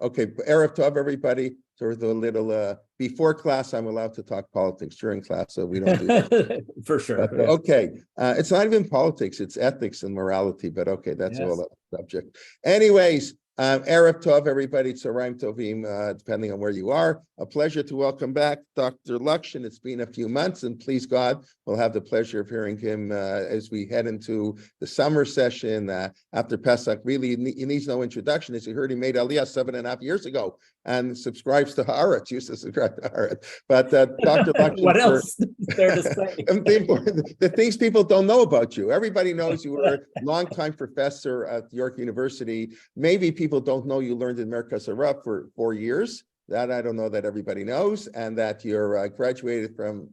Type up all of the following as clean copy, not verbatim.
Okay, Erev Tov, everybody. So a little before class, I'm allowed to talk politics. During class, so we don't do that. For sure. But, okay, it's not even politics; it's ethics and morality. But okay, that's all that subject. Anyways, Erev Tov, everybody. Tzaraim Tovim, depending on where you are. A pleasure to welcome back Dr. Lockshin. It's been a few months, and please God, we'll have the pleasure of hearing him as we head into the summer session after Pesach. Really, he needs no introduction. As you heard, he made Aliyah 7.5 years ago and subscribes to Haaretz. Used to subscribe to Haaretz. But Dr. Lockshin, what else is there to say? The things people don't know about you. Everybody knows you were a longtime professor at York University. Maybe people don't know you learned in Merkaz Arav for 4 years. That I don't know that everybody knows, and that you're graduated from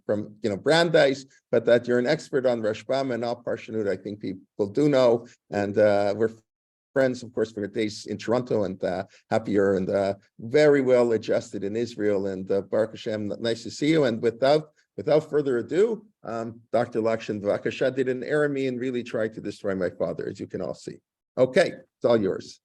Brandeis, but that you're an expert on Rashbam and Al Parshanut. I think people do know, and we're friends, of course, for days in Toronto, and happier and very well adjusted in Israel. And Baruch Hashem, nice to see you. And without further ado, Dr. Lockshin Vakasha did an Aramean, really tried to destroy my father, as you can all see. Okay, it's all yours.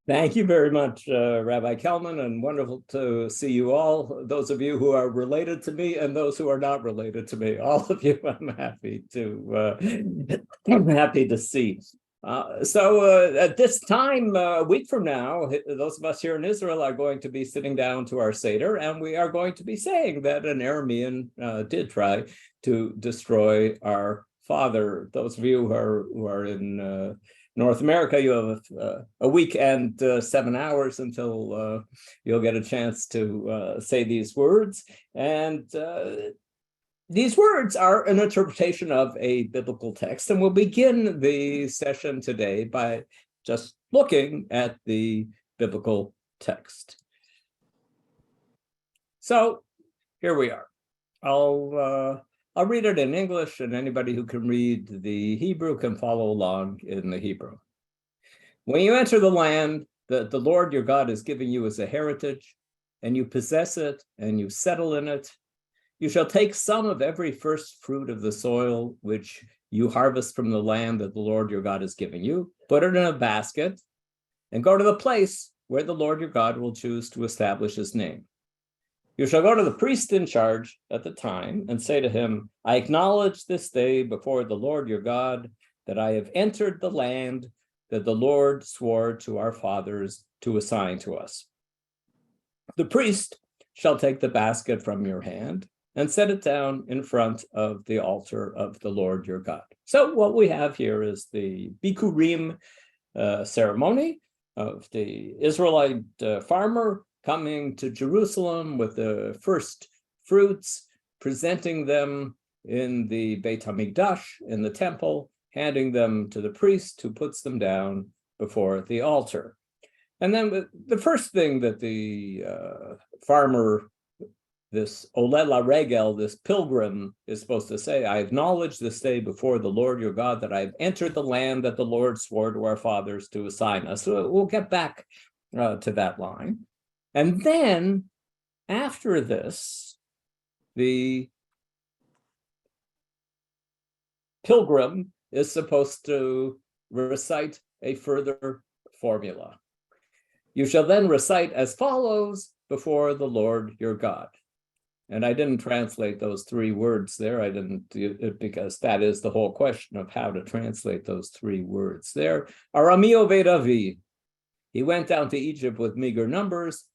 Thank you very much, Rabbi Kelman, and wonderful to see you all. Those of you who are related to me and those who are not related to me, all of you, I'm happy to see. So at this time, a week from now, those of us here in Israel are going to be sitting down to our Seder, and we are going to be saying that an Aramean did try to destroy our father. Those of you who are in North America, you have a week and 7 hours until you'll get a chance to say these words. And these words are an interpretation of a biblical text. And we'll begin the session today by just looking at the biblical text. So here we are. I'll read it in English, and anybody who can read the Hebrew can follow along in the Hebrew. When you enter the land that the Lord your God is giving you as a heritage, and you possess it, and you settle in it, you shall take some of every first fruit of the soil which you harvest from the land that the Lord your God is giving you, put it in a basket, and go to the place where the Lord your God will choose to establish his name. You shall go to the priest in charge at the time and say to him, I acknowledge this day before the Lord your God that I have entered the land that the Lord swore to our fathers to assign to us. The priest shall take the basket from your hand and set it down in front of the altar of the Lord your God. So what we have here is the Bikurim ceremony of the Israelite farmer coming to Jerusalem with the first fruits, presenting them in the Beit HaMikdash, in the temple, handing them to the priest who puts them down before the altar. And then the first thing that the farmer, this Oleh LaRegel, this pilgrim, is supposed to say, I acknowledge this day before the Lord your God that I've entered the land that the Lord swore to our fathers to assign us. So we'll get back to that line. And then, after this, the pilgrim is supposed to recite a further formula. You shall then recite as follows before the Lord your God. And I didn't translate those 3 words there. I didn't, because that is the whole question of how to translate those 3 words there. Arameo Vedavi. He went down to Egypt with meager numbers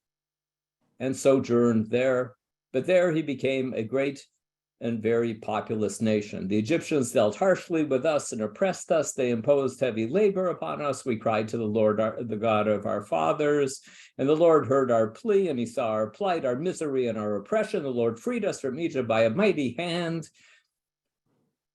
and sojourned there, but there he became a great and very populous nation. The Egyptians dealt harshly with us and oppressed us. They imposed heavy labor upon us. We cried to the Lord, the God of our fathers, and the Lord heard our plea, and he saw our plight, our misery, and our oppression. The Lord freed us from Egypt by a mighty hand,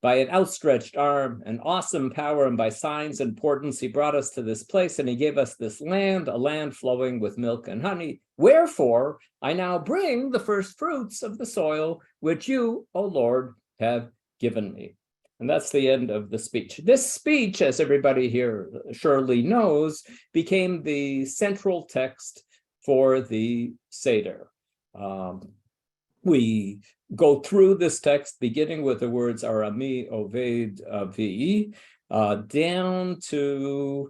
by an outstretched arm, an awesome power, and by signs and portents. He brought us to this place, and he gave us this land, a land flowing with milk and honey. Wherefore, I now bring the first fruits of the soil, which you, O Lord, have given me. And that's the end of the speech. This speech, as everybody here surely knows, became the central text for the Seder. We go through this text, beginning with the words Arami Oved Avi, down to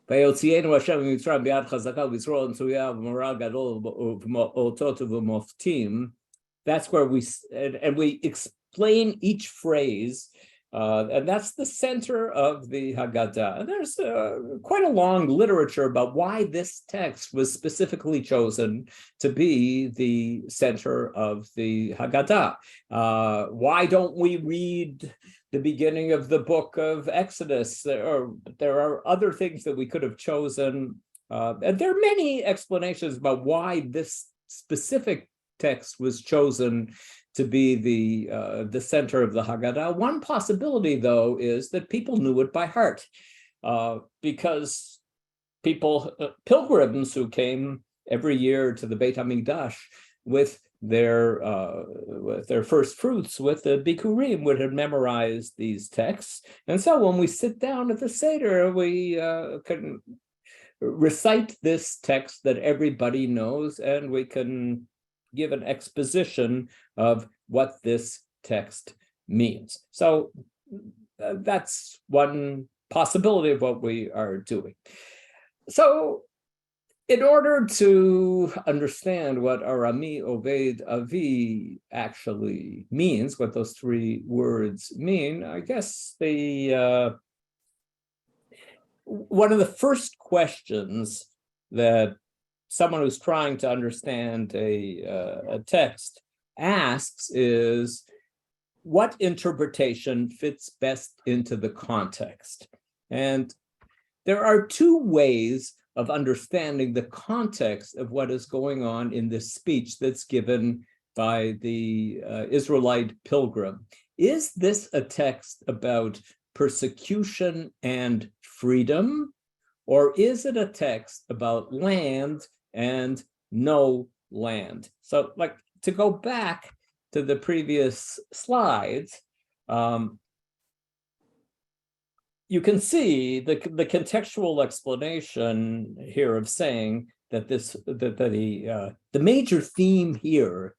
ויוציאנו השם ממצרים ביד חזקה ובזרוע נטויה ובמראה גדול ובאותות ובמופתים. That's where we explain each phrase, and that's the center of the Haggadah. And there's quite a long literature about why this text was specifically chosen to be the center of the Haggadah. Why don't we read the beginning of the book of Exodus? There are other things that we could have chosen. And there are many explanations about why this specific text was chosen to be the center of the Haggadah. One possibility, though, is that people knew it by heart, because pilgrims who came every year to the Beit HaMikdash with their first fruits, with the Bikurim, would have memorized these texts. And so when we sit down at the Seder, we can recite this text that everybody knows, and we can give an exposition of what this text means. So that's one possibility of what we are doing. So in order to understand what Arami Oved Avi actually means, what those three words mean, I guess one of the first questions that someone who's trying to understand a text asks is, what interpretation fits best into the context? And there are two ways of understanding the context of what is going on in this speech that's given by the Israelite pilgrim. Is this a text about persecution and freedom, or is it a text about land and no land? So, like, to go back to the previous slides, you can see the contextual explanation here of saying that the major theme here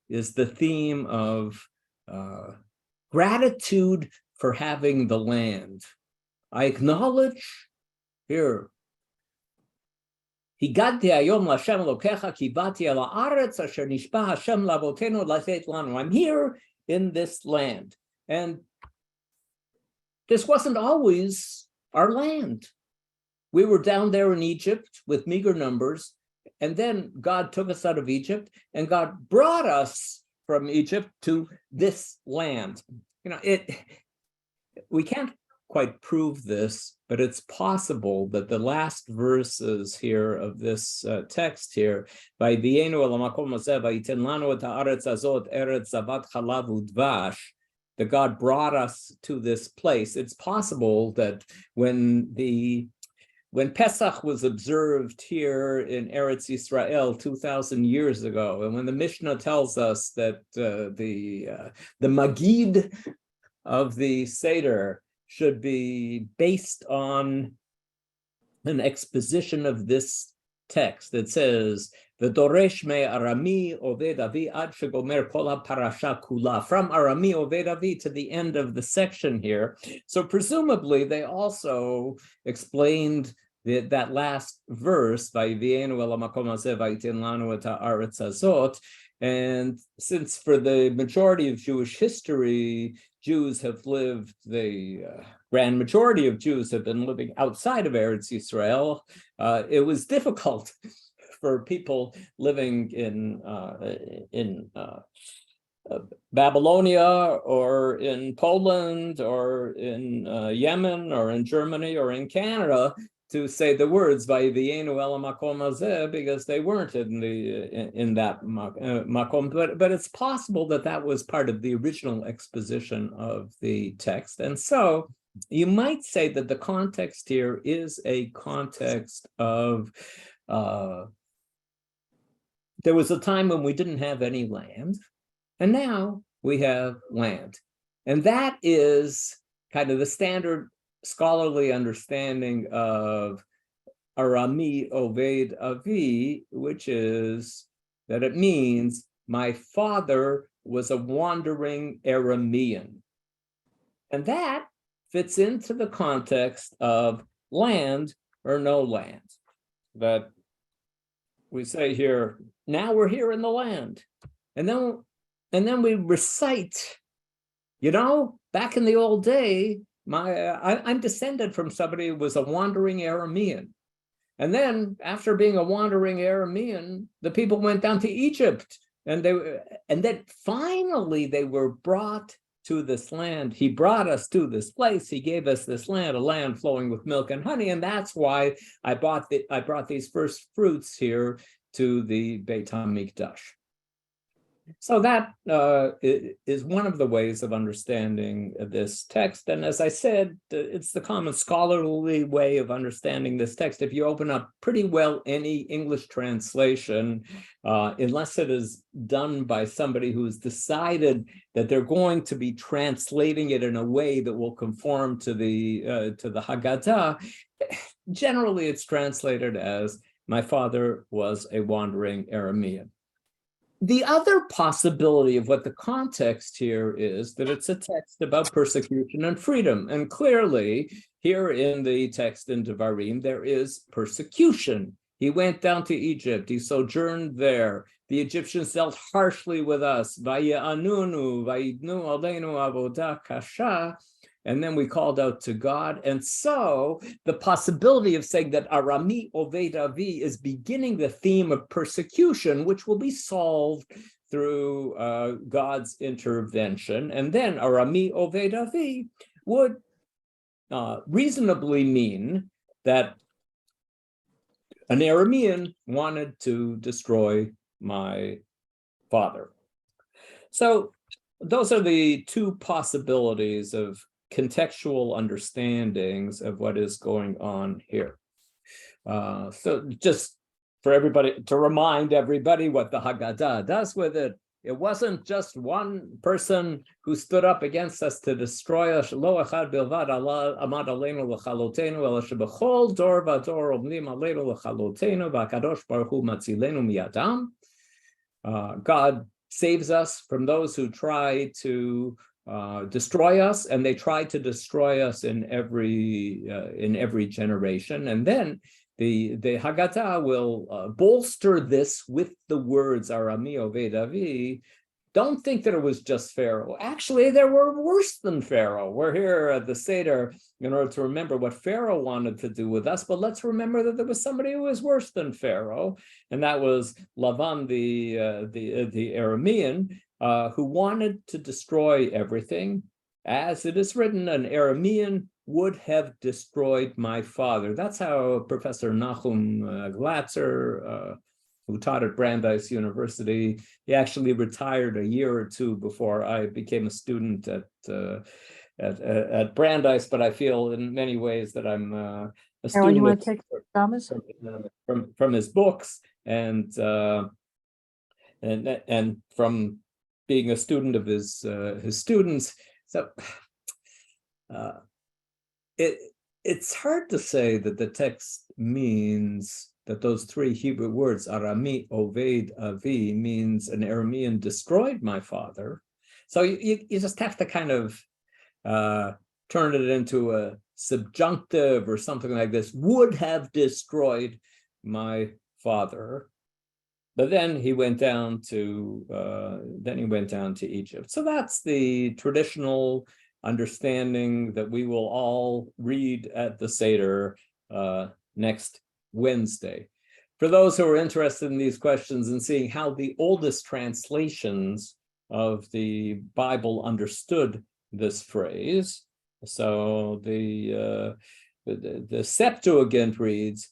is the theme of gratitude for having the land. I acknowledge here, הגדתי היום להשם אלוקיך, כי באתי אל הארץ אשר נשבע השם לאבותינו לתת לנו. I'm here in this land. And this wasn't always our land. We were down there in Egypt with meager numbers, and then God took us out of Egypt, and God brought us from Egypt to this land. You know, we can't quite prove this, but it's possible that the last verses here of this text here, that God brought us to this place. It's possible that when Pesach was observed here in Eretz Yisrael 2,000 years ago, and when the Mishnah tells us that the Magid of the Seder should be based on an exposition of this text that says, "V'doresh me Arami Oved Avi ad shegomer kol parasha kula," from Arami Oved Avi to the end of the section here. So presumably they also explained that last verse, "Vayivienu el hamakom hazeh vayitin lanu et haaretz hazot." And since for the majority of Jewish history, Jews have lived, the grand majority of Jews have been living outside of Eretz Yisrael, it was difficult for people living in Babylonia or in Poland or in Yemen or in Germany or in Canada to say the words "Vayivienu el hamakom hazeh," because they weren't in that makom. But it's possible that that was part of the original exposition of the text, and so you might say that the context here is a context of there was a time when we didn't have any land, and now we have land, and that is kind of the standard scholarly understanding of Arami Oved Avi, which is that it means my father was a wandering Aramean. And that fits into the context of land or no land. But we say here, now we're here in the land. And then we recite, back in the old day, I'm descended from somebody who was a wandering Aramean. And then after being a wandering Aramean, the people went down to Egypt, and then finally they were brought to this land. He brought us to this place. He gave us this land, a land flowing with milk and honey. And that's why I brought these first fruits here to the Beit HaMikdash. So that is one of the ways of understanding this text. And as I said, it's the common scholarly way of understanding this text. If you open up pretty well any English translation, unless it is done by somebody who's decided that they're going to be translating it in a way that will conform to the Haggadah, generally it's translated as, "My father was a wandering Aramean." The other possibility of what the context here is that it's a text about persecution and freedom. And clearly, here in the text in Devarim, there is persecution. He went down to Egypt. He sojourned there. The Egyptians dealt harshly with us. Vaye'anunu, vayidnu aleinu avodah kasha. And then we called out to God. And so the possibility of saying that Arami Oved Avi is beginning the theme of persecution, which will be solved through God's intervention. And then Arami Oved Avi would reasonably mean that an Aramean wanted to destroy my father. So those are the two possibilities of contextual understandings of what is going on here. So just for everybody, to remind everybody what the Haggadah does with it, it wasn't just one person who stood up against us to destroy us. Lo echad bilvad amad aleinu l'chalotenu, ela shebechol dor v'dor omnim aleinu l'chalotenu, v'akadosh baruch hu matzilenu miyadam. God saves us from those who try to destroy us, and they try to destroy us in every generation. And then the Haggadah will bolster this with the words Arami Oved Avi. Don't think that it was just Pharaoh. Actually, there were worse than Pharaoh. We're here at the Seder in order to remember what Pharaoh wanted to do with us, but let's remember that there was somebody who was worse than Pharaoh, and that was Lavan, the Aramean, who wanted to destroy everything. As it is written, an Aramean would have destroyed my father. That's how Professor Nachum Glatzer, who taught at Brandeis University, he actually retired a year or two before I became a student at Brandeis, but I feel in many ways that I'm a student you want to take Thomas? From his books and from being a student of his students. So it's hard to say that the text means that those three Hebrew words, Arami Oved Avi, means an Aramean destroyed my father. So you just have to kind of turn it into a subjunctive or something like this, would have destroyed my father. But then he went down to Egypt. So that's the traditional understanding that we will all read at the Seder next Wednesday. For those who are interested in these questions and seeing how the oldest translations of the Bible understood this phrase, so the Septuagint reads,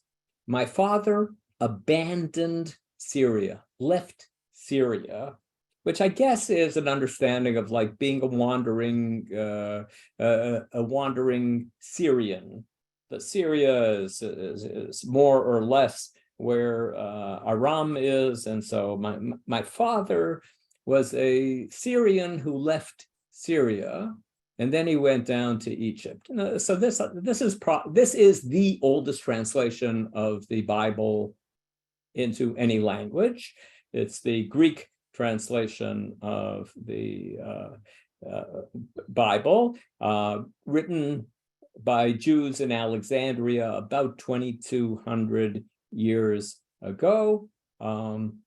"My father abandoned Syria, left Syria," which I guess is an understanding of like being a wandering Syrian. But Syria is more or less where Aram is, and so my father was a Syrian who left Syria, and then he went down to Egypt. So this is the oldest translation of the Bible into any language. It's the Greek translation of the Bible, written by Jews in Alexandria about 2,200 years ago. I'm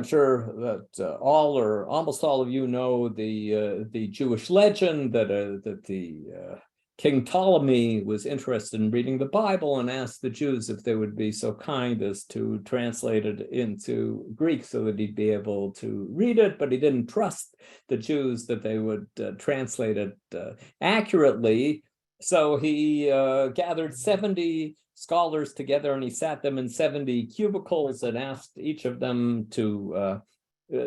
sure that all or almost all of you know the Jewish legend that King Ptolemy was interested in reading the Bible and asked the Jews if they would be so kind as to translate it into Greek so that he'd be able to read it, but he didn't trust the Jews that they would translate it accurately. So he gathered 70 scholars together and he sat them in 70 cubicles and asked each of them to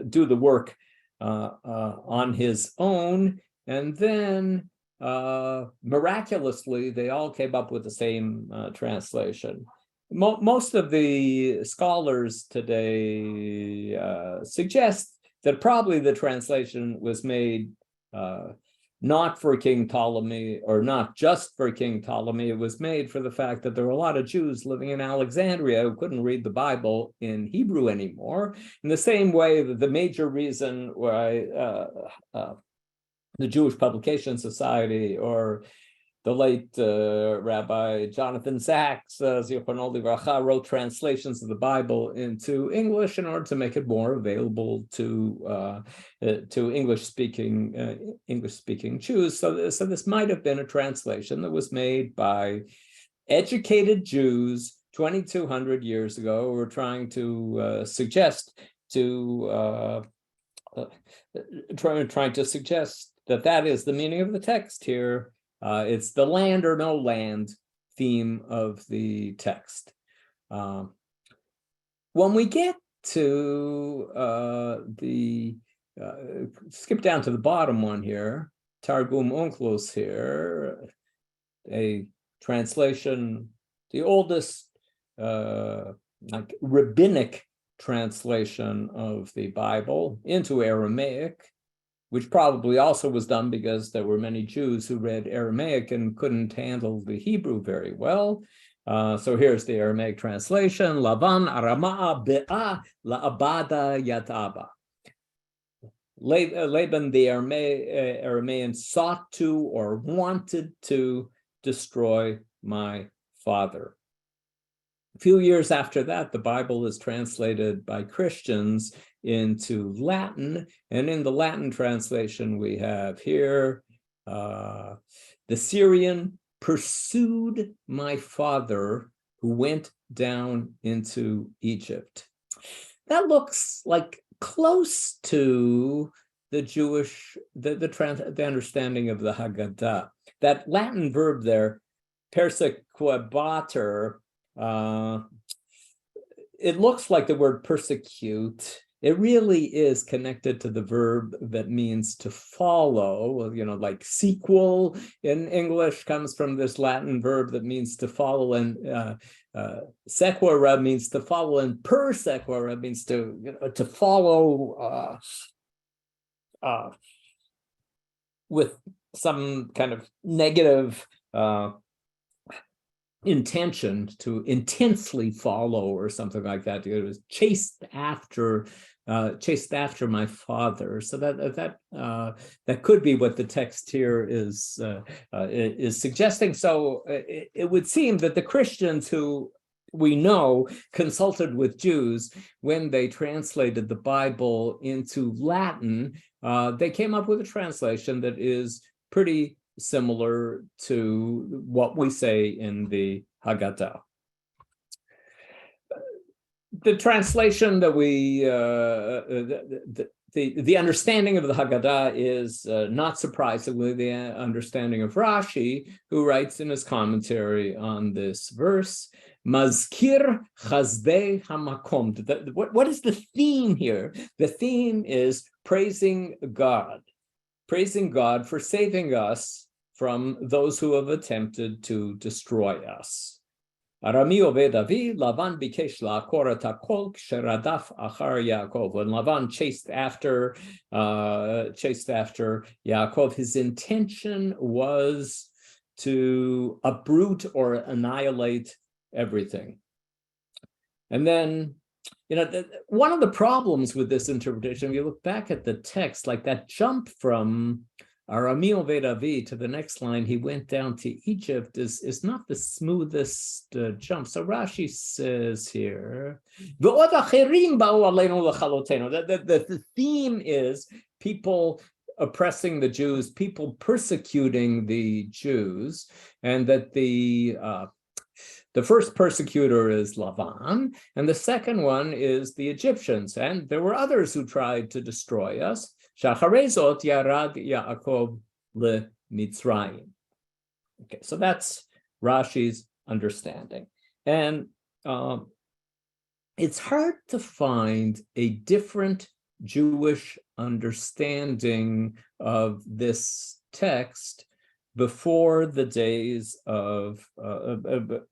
do the work on his own. And then miraculously, they all came up with the same translation. Most of the scholars today suggest that probably the translation was made not for King Ptolemy, or not just for King Ptolemy. It was made for the fact that there were a lot of Jews living in Alexandria who couldn't read the Bible in Hebrew anymore. In the same way that the major reason why the Jewish Publication Society or the late Rabbi Jonathan Sachs, Zichrono Livracha, wrote translations of the Bible into English in order to make it more available to English-speaking Jews. So this might have been a translation that was made by educated Jews 2,200 years ago, who were trying to suggest that is the meaning of the text here. It's the land or no land theme of the text. When we get to skip down to the bottom one here, Targum Onkelos here, a translation, the oldest like rabbinic translation of the Bible into Aramaic, which probably also was done because there were many Jews who read Aramaic and couldn't handle the Hebrew very well. So here's the Aramaic translation: Lavan Arama'a be'a la'abada yataba. Laban the Aramean sought to or wanted to destroy my father. A few years after that, the Bible is translated by Christians into Latin, and in the Latin translation we have here, the Syrian pursued my father who went down into Egypt. That looks like close to the Jewish, the understanding of the Haggadah. That Latin verb there, persequabater, it looks like the word persecute. It really is connected to the verb that means to follow. You know, like sequel in English comes from this Latin verb that means to follow, and sequere means to follow, and persequere means to follow with some kind of negative intention, to intensely follow or something like that. It was chased after my father. So that could be what the text here is suggesting. So it would seem that the Christians who we know consulted with Jews when they translated the Bible into Latin, they came up with a translation that is pretty similar to what we say in the Haggadah. The translation that we, the understanding of the Haggadah is not surprisingly the understanding of Rashi, who writes in his commentary on this verse, Mazkir Chazdei Hamakom. What is the theme here? The theme is praising God for saving us from those who have attempted to destroy us. Arami oved avi, Lavan bikesh la'akor et hakol ksheradaf achar Yaakov. When Lavan chased after Yaakov, his intention was to uproot or annihilate everything. And then, one of the problems with this interpretation, if you look back at the text, like that jump from Aramean Vedavi, to the next line, he went down to Egypt, is not the smoothest jump. So Rashi says here, the theme is people oppressing the Jews, people persecuting the Jews, and that the first persecutor is Lavan, and the second one is the Egyptians. And there were others who tried to destroy us. Shacharezot yarad Yaakov le Mitzrayim. Okay, so that's Rashi's understanding. And it's hard to find a different Jewish understanding of this text before the days of Rashi,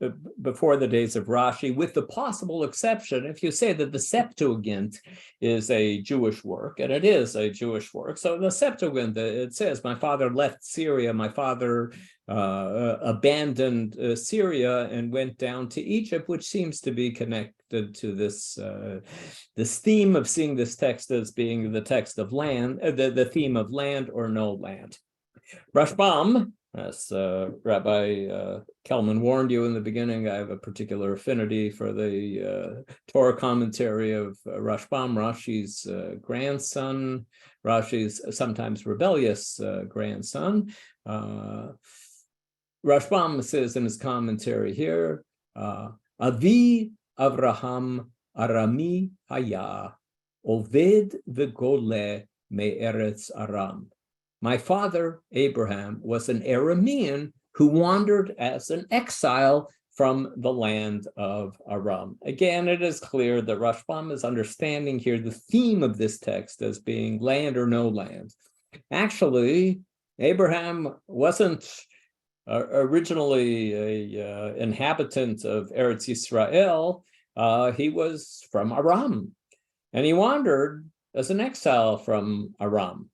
with the possible exception, if you say that the Septuagint is a Jewish work, and it is a Jewish work. So the Septuagint, it says, my father left Syria, my father abandoned Syria and went down to Egypt, which seems to be connected to this theme of seeing this text as being the text of land, the theme of land or no land. Rashbam, as Rabbi Kelman warned you in the beginning, I have a particular affinity for the Torah commentary of Rashbam, Rashi's grandson, Rashi's sometimes rebellious grandson. Rashbam says in his commentary here, Avi Avraham Arami Haya, Oved v'gole me'eretz Aram. My father, Abraham, was an Aramean who wandered as an exile from the land of Aram. Again, it is clear that Rashbam is understanding here the theme of this text as being land or no land. Actually, Abraham wasn't originally an inhabitant of Eretz Yisrael. He was from Aram, and he wandered as an exile from Aram.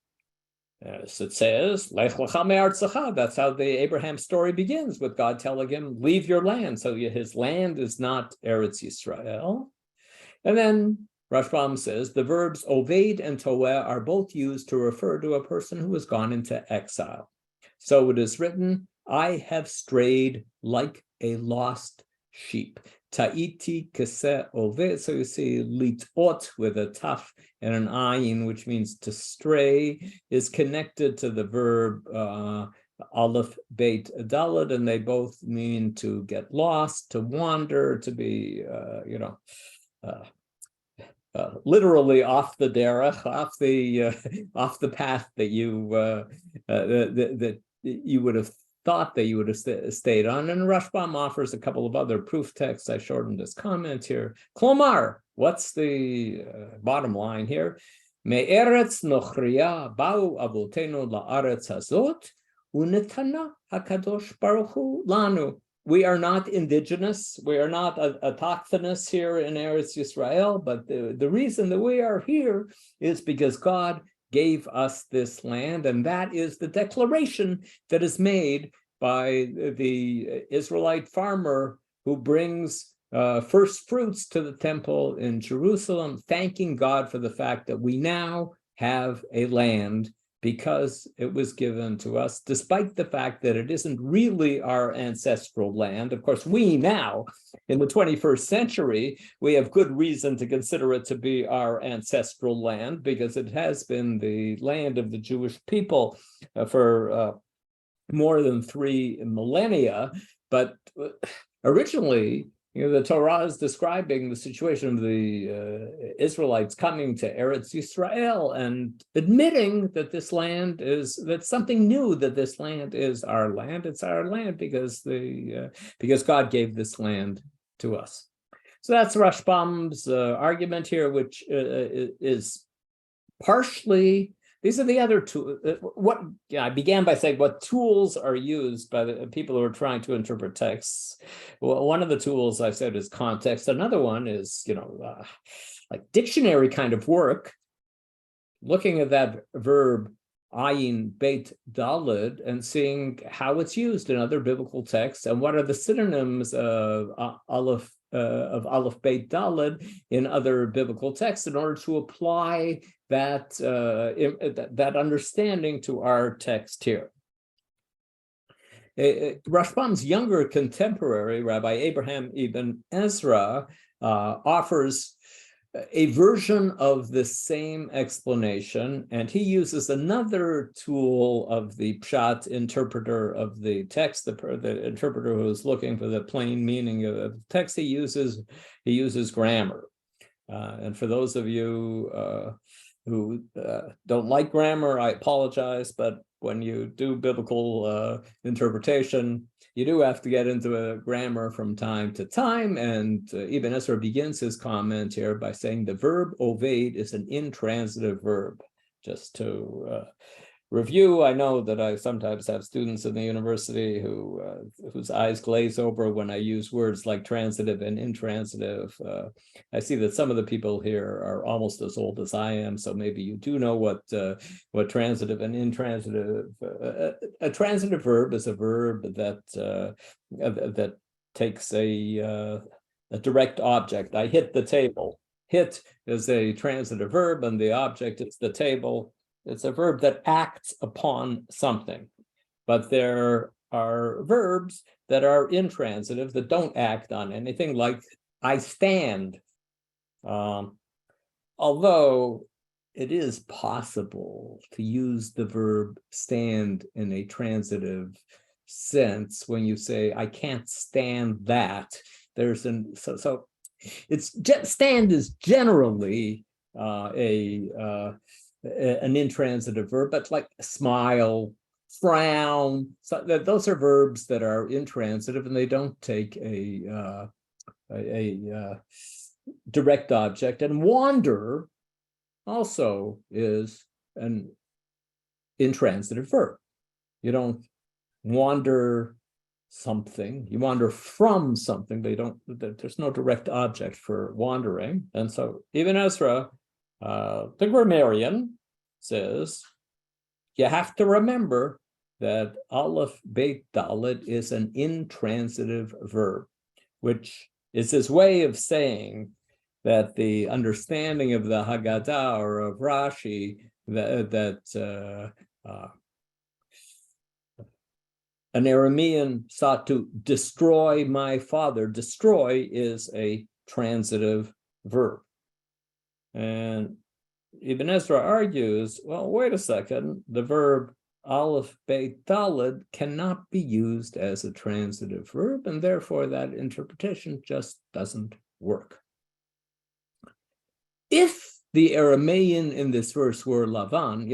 As it says, Lech lecha me'artzecha. That's how the Abraham story begins, with God telling him, leave your land. So his land is not Eretz Yisrael. And then Rashbam says, the verbs oved and toeh are both used to refer to a person who has gone into exile. So it is written, I have strayed like a lost sheep. Ta'iti kese oved. So you see litot with a taf and an ayin, which means to stray, is connected to the verb aleph beit dalad, and they both mean to get lost, to wander, to be literally off the derech, off the path that you would have thought that you would have stayed on. And Rashbam offers a couple of other proof texts. I shortened his comment here. Klomar, what's the bottom line here? Me'eretz nochriya ba'u avotenu la'aretz hazot unetana hakadosh baruch hu lanu. We are not indigenous. We are not autochthonous here in Eretz Yisrael, but the reason that we are here is because God gave us this land, and that is the declaration that is made by the Israelite farmer who brings first fruits to the temple in Jerusalem, thanking God for the fact that we now have a land because it was given to us, despite the fact that it isn't really our ancestral land. Of course, we now, in the 21st century, we have good reason to consider it to be our ancestral land, because it has been the land of the Jewish people for more than 3 millennia. But originally, the Torah is describing the situation of the Israelites coming to Eretz Yisrael and admitting that this land that's something new, that this land is our land. It's our land because God gave this land to us. So that's Rashbam's argument here, which is partially. These are the other tools. I began by saying what tools are used by the people who are trying to interpret texts. Well, one of the tools I said is context. Another one is, like dictionary kind of work, looking at that verb ayin beit dalid and seeing how it's used in other biblical texts and what are the synonyms of aleph of Aleph Beit Daled in other biblical texts in order to apply that that understanding to our text here. Rashbam's younger contemporary, Rabbi Abraham ibn Ezra, offers a version of the same explanation, and he uses another tool of the pshat interpreter of the text, the interpreter who is looking for the plain meaning of the text. He uses grammar. And for those of you who don't like grammar, I apologize, but when you do biblical interpretation, you do have to get into a grammar from time to time. And Ibn Ezra begins his comment here by saying the verb oved is an intransitive verb. Just to review, I know that I sometimes have students in the university whose eyes glaze over when I use words like transitive and intransitive. I see that some of the people here are almost as old as I am, so maybe you do know what transitive and intransitive. A transitive verb is a verb that takes a direct object. I hit the table. Hit is a transitive verb, and the object is the table. It's a verb that acts upon something. But there are verbs that are intransitive, that don't act on anything, like I stand. Although it is possible to use the verb stand in a transitive sense when you say, I can't stand that. So it's stand is generally an intransitive verb, but like smile, frown, so those are verbs that are intransitive and they don't take a direct object. And wander also is an intransitive verb. You don't wander something, you wander from something. There's no direct object for wandering. And so Ibn Ezra, the grammarian, says you have to remember that Aleph Beit Daled is an intransitive verb, which is his way of saying that the understanding of the Haggadah or of Rashi that an Aramean sought to destroy my father. Destroy is a transitive verb. And Ibn Ezra argues, well, wait a second, the verb Aleph Beit Daled cannot be used as a transitive verb, and therefore that interpretation just doesn't work. If the Aramean in this verse were Lavan,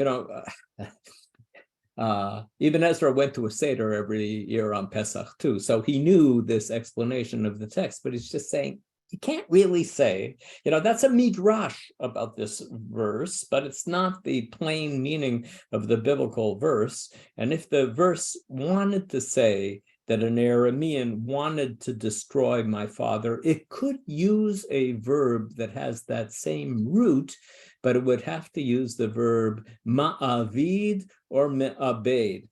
Ibn Ezra went to a Seder every year on Pesach too, so he knew this explanation of the text, but he's just saying, you can't really say, that's a midrash about this verse, but it's not the plain meaning of the biblical verse. And if the verse wanted to say that an Aramean wanted to destroy my father, it could use a verb that has that same root, but it would have to use the verb ma'avid or me'abed.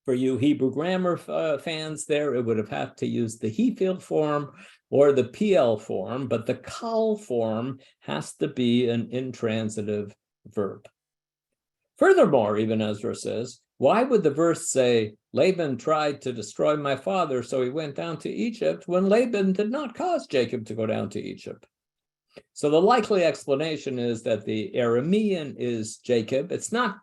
For you Hebrew grammar fans there, it would have had to use the he field form or the PL form, but the kal form has to be an intransitive verb. Furthermore, Ibn Ezra says, why would the verse say, Laban tried to destroy my father, so he went down to Egypt, when Laban did not cause Jacob to go down to Egypt? So the likely explanation is that the Aramean is Jacob. It's not,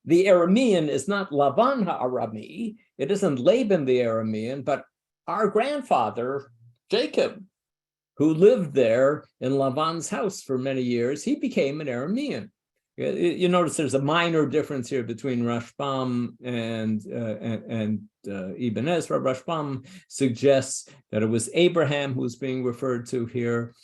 the Aramean is not Lavan ha'Arami. It isn't Laban the Aramean, but our grandfather, Jacob, who lived there in Lavan's house for many years, he became an Aramean. You notice there's a minor difference here between Rashbam and Ibn Ezra. Rashbam suggests that it was Abraham who's being referred to here.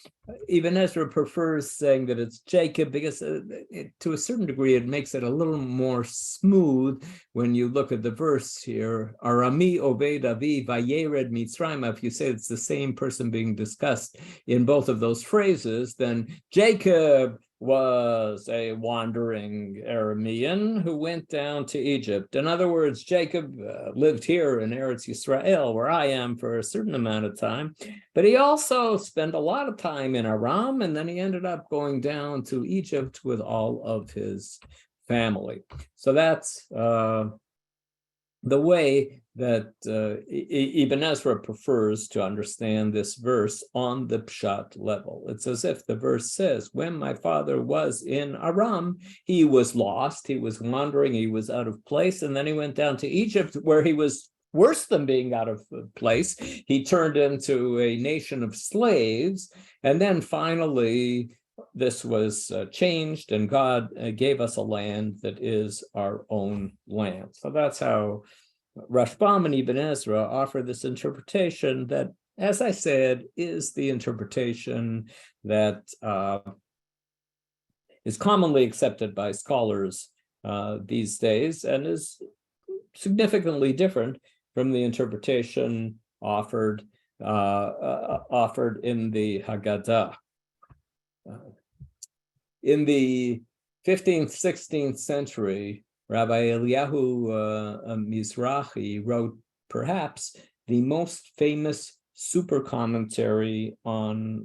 Ibn Ezra prefers saying that it's Jacob because to a certain degree it makes it a little more smooth when you look at the verse here. Arami Oved Avi Vayered Mitzrayim. If you say it's the same person being discussed in both of those phrases, then Jacob was a wandering Aramean who went down to Egypt. In other words, Jacob lived here in Eretz Yisrael, where I am, for a certain amount of time, but he also spent a lot of time in Aram, and then he ended up going down to Egypt with all of his family. So that's the way that Ibn Ezra prefers to understand this verse on the pshat level. It's as if the verse says, when my father was in Aram, he was lost, he was wandering, he was out of place, and then he went down to Egypt, where he was worse than being out of place. He turned into a nation of slaves, and then finally this was changed, and God gave us a land that is our own land. So that's how Rashbam and Ibn Ezra offer this interpretation that, as I said, is the interpretation that is commonly accepted by scholars these days, and is significantly different from the interpretation offered in the Haggadah. In the 15th, 16th century, Rabbi Eliyahu Mizrahi wrote perhaps the most famous super commentary on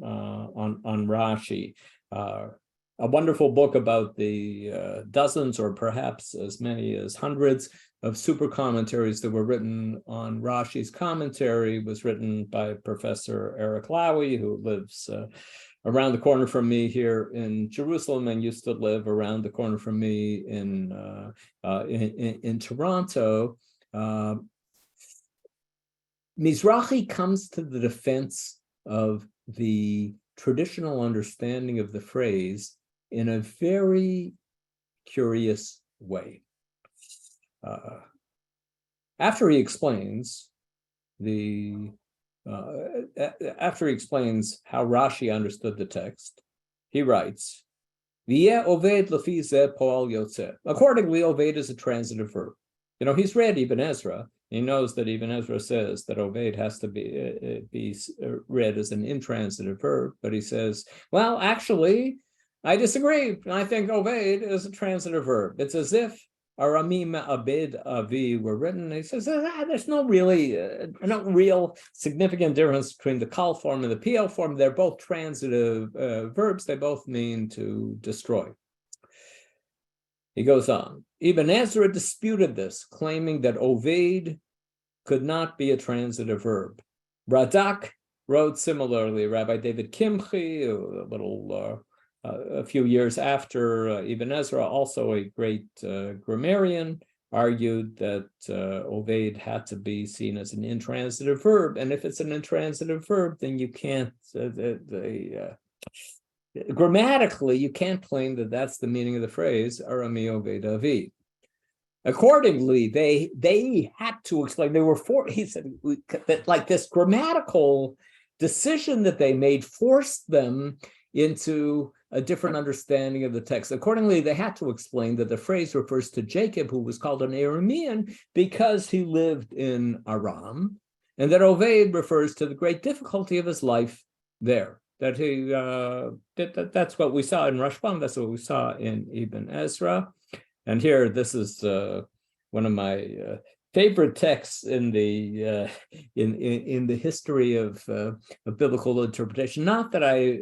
Rashi, a wonderful book about the dozens or perhaps as many as hundreds of super commentaries that were written on Rashi's commentary. Was written by Professor Eric Lowy, who lives around the corner from me here in Jerusalem, and used to live around the corner from me in Toronto. Mizrahi comes to the defense of the traditional understanding of the phrase in a very curious way. After he explains how Rashi understood the text, he writes, accordingly, oved is a transitive verb. You know, he's read Ibn Ezra. He knows that Ibn Ezra says that oved has to be read as an intransitive verb, but he says, well, actually, I disagree. I think oved is a transitive verb. It's as if Aramim Abed Avi were written. He says there's no real significant difference between the kal form and the pl form. They're both transitive verbs. They both mean to destroy. He goes on. Ibn Ezra disputed this, claiming that oved could not be a transitive verb. Radak wrote similarly. Rabbi David Kimchi, a few years after Ibn Ezra, also a great grammarian, argued that oved had to be seen as an intransitive verb. And if it's an intransitive verb, then you can't, grammatically, you can't claim that that's the meaning of the phrase, Arami oved avi. Accordingly, they had to explain, he said that like this grammatical decision that they made forced them into a different understanding of the text. Accordingly, they had to explain that the phrase refers to Jacob, who was called an Aramean because he lived in Aram, and that oved refers to the great difficulty of his life there. That he that's what we saw in Rashbam. That's what we saw in Ibn Ezra. And here, this is one of my favorite texts in the history of biblical interpretation. Not that I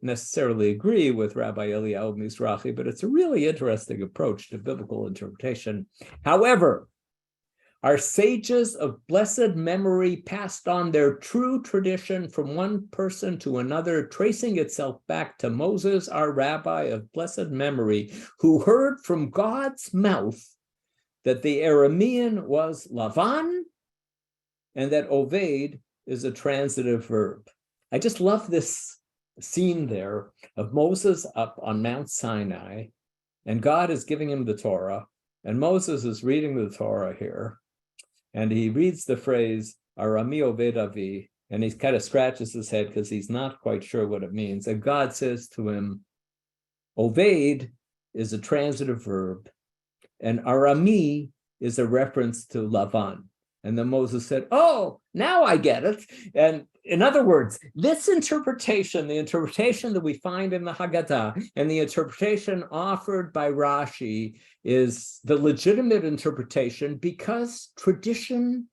necessarily agree with Rabbi Eliyahu Mizrahi, but it's a really interesting approach to biblical interpretation. However, our sages of blessed memory passed on their true tradition from one person to another, tracing itself back to Moses, our rabbi of blessed memory, who heard from God's mouth that the Aramean was Lavan and that oved is a transitive verb. I just love this scene there of Moses up on Mount Sinai, and God is giving him the Torah, and Moses is reading the Torah here, and he reads the phrase, Arami oved avi, and he kind of scratches his head because he's not quite sure what it means. And God says to him, oved is a transitive verb, and Arami is a reference to Lavan. And then Moses said, oh, now I get it. And in other words, this interpretation, the interpretation that we find in the Haggadah and the interpretation offered by Rashi is the legitimate interpretation because tradition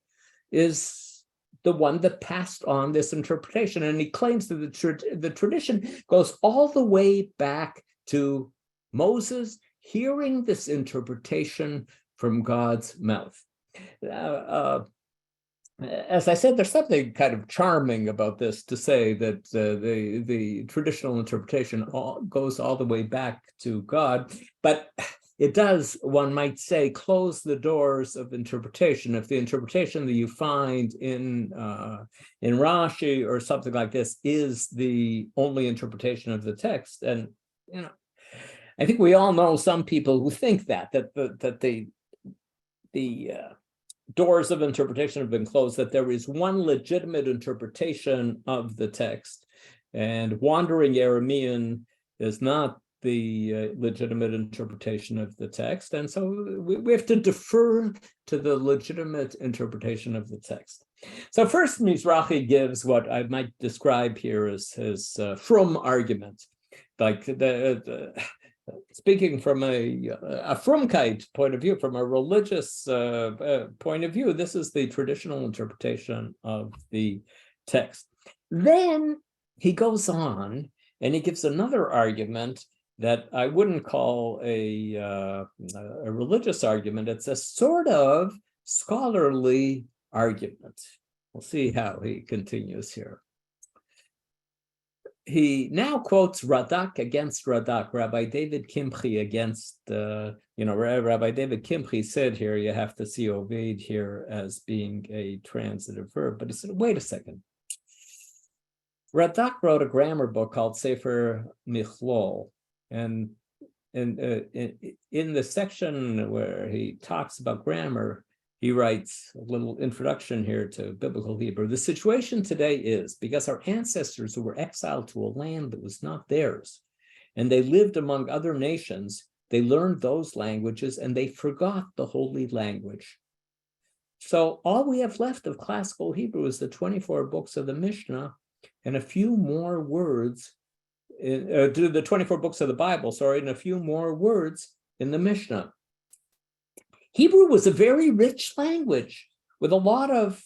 is the one that passed on this interpretation. And he claims that the tradition goes all the way back to Moses hearing this interpretation from God's mouth. As I said, there's something kind of charming about this to say that the traditional interpretation goes all the way back to God, but it does, one might say, close the doors of interpretation. If the interpretation that you find in Rashi or something like this is the only interpretation of the text, and I think we all know some people who think that the doors of interpretation have been closed, that there is one legitimate interpretation of the text, and wandering Aramean is not the legitimate interpretation of the text. And so we have to defer to the legitimate interpretation of the text. So first, Mizrahi gives what I might describe here as his frum argument, like speaking from a frumkeit point of view, from a religious point of view. This is the traditional interpretation of the text. Then he goes on and he gives another argument that I wouldn't call a religious argument. It's a sort of scholarly argument. We'll see how he continues here. He now quotes Radak against Radak, Rabbi David Kimchi against, Rabbi David Kimchi said here, you have to see Oved here as being a transitive verb. But he said, wait a second. Radak wrote a grammar book called Sefer Michlol. And in the section where he talks about grammar, he writes a little introduction here to biblical Hebrew. The situation today is because our ancestors who were exiled to a land that was not theirs, and they lived among other nations, they learned those languages and they forgot the holy language. So all we have left of classical Hebrew is the 24 books of the Mishnah and a few more words, the 24 books of the Bible, and a few more words in the Mishnah. Hebrew was a very rich language with a lot of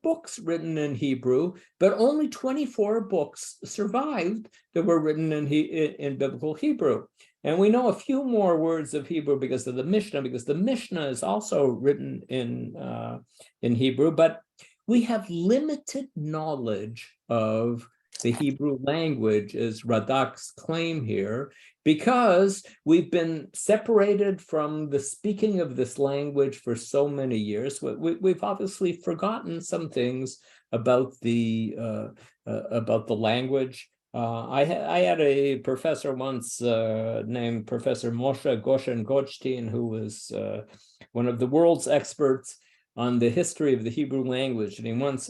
books written in Hebrew, but only 24 books survived that were written in biblical Hebrew. And we know a few more words of Hebrew because of the Mishnah, because the Mishnah is also written in Hebrew, but we have limited knowledge of the Hebrew language, is Radak's claim here, because we've been separated from the speaking of this language for so many years. We've obviously forgotten some things about the language. I had a professor once named Professor Moshe Goshen-Goldstein, who was one of the world's experts on the history of the Hebrew language, and he once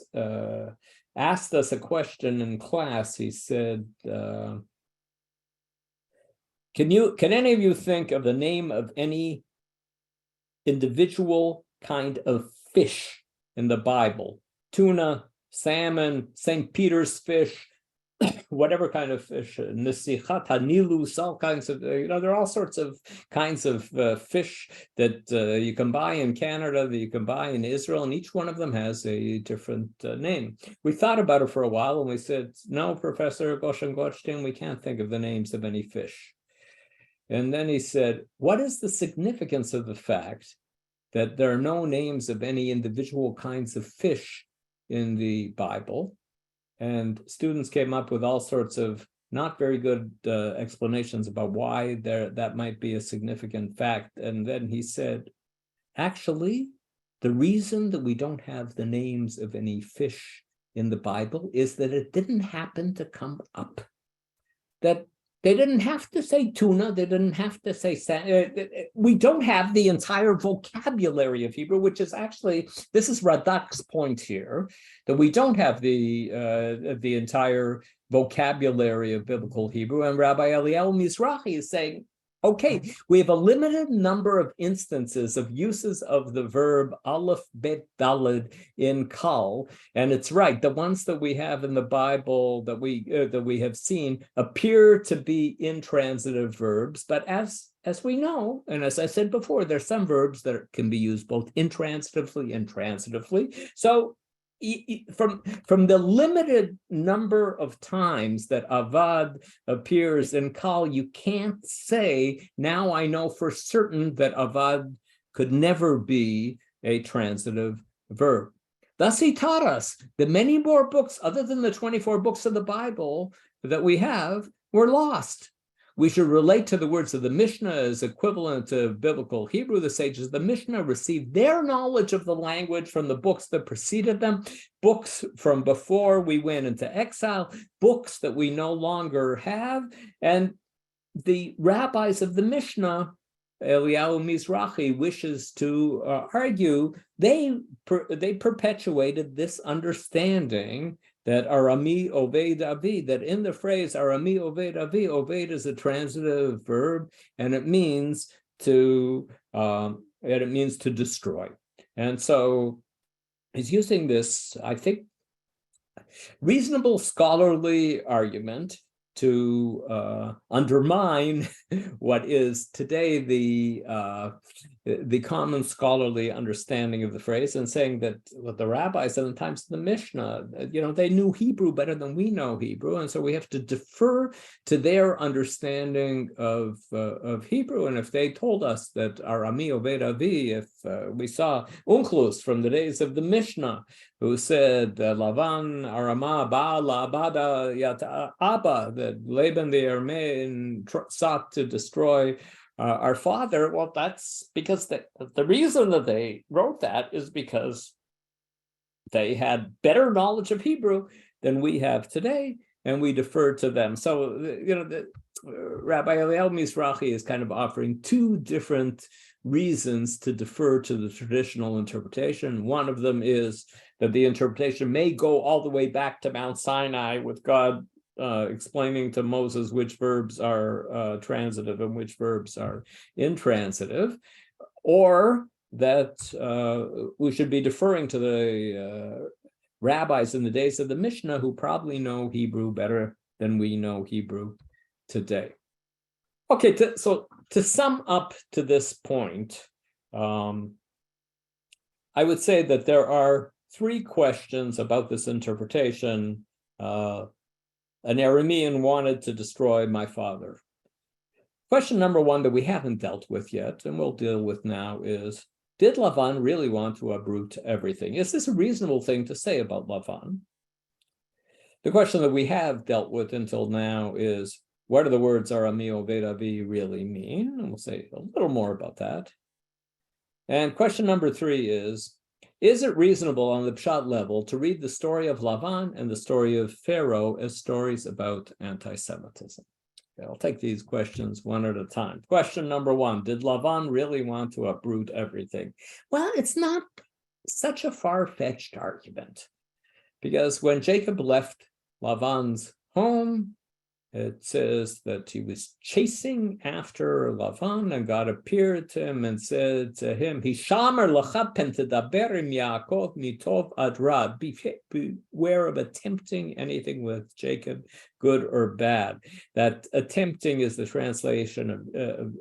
asked us a question in class. He said, can any of you think of the name of any individual kind of fish in the Bible? Tuna, salmon, St. Peter's fish, whatever kind of fish, Nisichat, Hanilus, all kinds of, there are all sorts of kinds of fish that you can buy in Canada, that you can buy in Israel, and each one of them has a different name. We thought about it for a while and we said, no, Professor Goshen-Goldstein, we can't think of the names of any fish. And then he said, what is the significance of the fact that there are no names of any individual kinds of fish in the Bible? And students came up with all sorts of not very good explanations about why that might be a significant fact. And then he said, actually, the reason that we don't have the names of any fish in the Bible is that it didn't happen to come up. That they didn't have to say tuna, they didn't have to say, we don't have the entire vocabulary of Hebrew, which is actually, this is Radak's point here, that we don't have the entire vocabulary of biblical Hebrew. And Rabbi Eliyahu Mizrahi is saying, Okay, we have a limited number of instances of uses of the verb aleph bet daled in kal, and it's right. The ones that we have in the Bible that we have seen appear to be intransitive verbs, but as we know, and as I said before, there's some verbs that can be used both intransitively and transitively. So from the limited number of times that avad appears in kal, you can't say, now I know for certain that avad could never be a transitive verb. Thus he taught us that many more books other than the 24 books of the Bible that we have were lost. We should relate to the words of the Mishnah as equivalent to biblical Hebrew. The sages of the Mishnah received their knowledge of the language from the books that preceded them, books from before we went into exile, books that we no longer have. And the rabbis of the Mishnah, Eliyahu Mizrahi, wishes to argue, they perpetuated this understanding that Arami Oved Avi, that in the phrase Arami Oved Avi, Oved is a transitive verb, and it means to destroy. And so he's using this, I think, reasonable scholarly argument to undermine what is today the common scholarly understanding of the phrase, and saying that what the rabbis and the times of the Mishnah, they knew Hebrew better than we know Hebrew, and so we have to defer to their understanding of Hebrew. And if they told us that Arami Oved Avi, if we saw Unchlus from the days of the Mishnah, who said Lavan Arama Ba'ala Abada Yata Abba, that Laban the Aramean sought to destroy our father. Well, that's because the reason that they wrote that is because they had better knowledge of Hebrew than we have today, and we defer to them. So, Rabbi Eliyahu Mizrahi is kind of offering two different reasons to defer to the traditional interpretation. One of them is that the interpretation may go all the way back to Mount Sinai, with God explaining to Moses which verbs are transitive and which verbs are intransitive, or that we should be deferring to the rabbis in the days of the Mishnah, who probably know Hebrew better than we know Hebrew today. Okay, so to sum up to this point, I would say that there are three questions about this interpretation. An Aramean wanted to destroy my father. Question number one that we haven't dealt with yet, and we'll deal with now, is, did Lavan really want to uproot everything? Is this a reasonable thing to say about Lavan? The question that we have dealt with until now is, what do the words Arami Oved Avi really mean? And we'll say a little more about that. And question number three is it reasonable on the Pshat level to read the story of Lavan and the story of Pharaoh as stories about anti-Semitism? Okay, I'll take these questions one at a time. Question number one, did Lavan really want to uproot everything? Well, it's not such a far-fetched argument, because when Jacob left Lavan's home, it says that he was chasing after Lavan, and God appeared to him and said to him, "Hishamer lecha pen tedaber im Yaakov mitov ad ra." Beware of attempting anything with Jacob, good or bad. That attempting is the translation